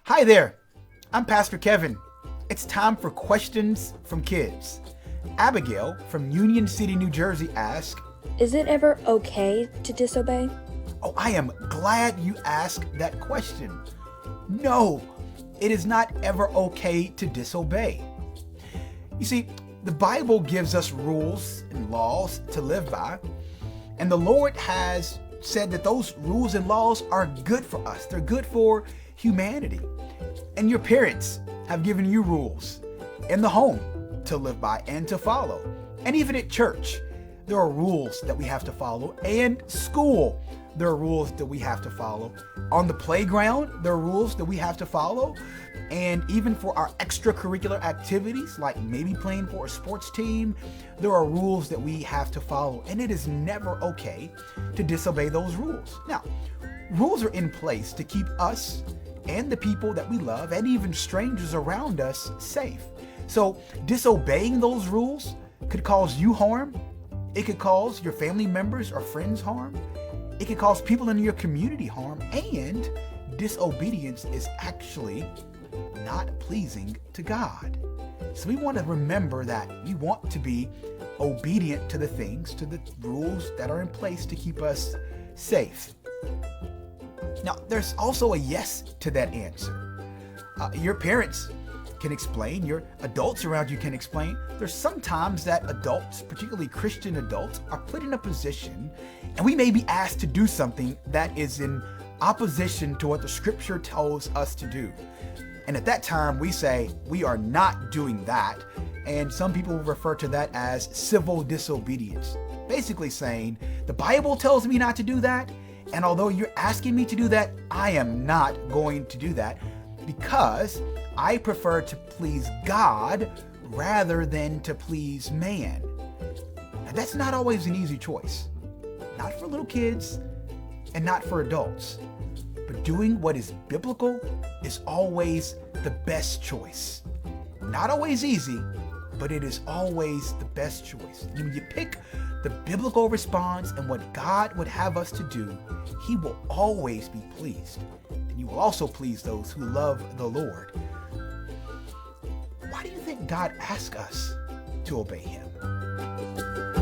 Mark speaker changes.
Speaker 1: Hi there, I'm Pastor Kevin. It's time for questions from kids. Abigail from Union City, New Jersey asks,
Speaker 2: Is it ever okay to disobey?
Speaker 1: Oh, I am glad you asked that question. No, it is not ever okay to disobey. You see, the Bible gives us rules and laws to live by, and the Lord has said that those rules and laws are good for us. They're good for humanity. And your parents have given you rules in the home to live by and to follow. And even at church, there are rules that we have to follow. And school, there are rules that we have to follow. On the playground, there are rules that we have to follow. And even for our extracurricular activities, like maybe playing for a sports team, there are rules that we have to follow. And it is never okay to disobey those rules. Now, rules are in place to keep us and the people that we love and even strangers around us safe. So disobeying those rules could cause you harm. It could cause your family members or friends harm. It could cause people in your community harm. And disobedience is actually not pleasing to God. So we want to remember that we want to be obedient to the things, to the rules that are in place to keep us safe. Now, there's also a yes to that answer. Your parents can explain, your adults around you can explain. There's sometimes that adults, particularly Christian adults, are put in a position and we may be asked to do something that is in opposition to what the scripture tells us to do. And at that time, we say, we are not doing that. And some people refer to that as civil disobedience. Basically saying, the Bible tells me not to do that. And although you're asking me to do that, I am not going to do that because I prefer to please God rather than to please man. Now, that's not always an easy choice. Not for little kids and not for adults. But doing what is biblical is always the best choice. Not always easy, but it is always the best choice. And when you pick the biblical response and what God would have us to do, He will always be pleased. And you will also please those who love the Lord. Why do you think God asks us to obey Him?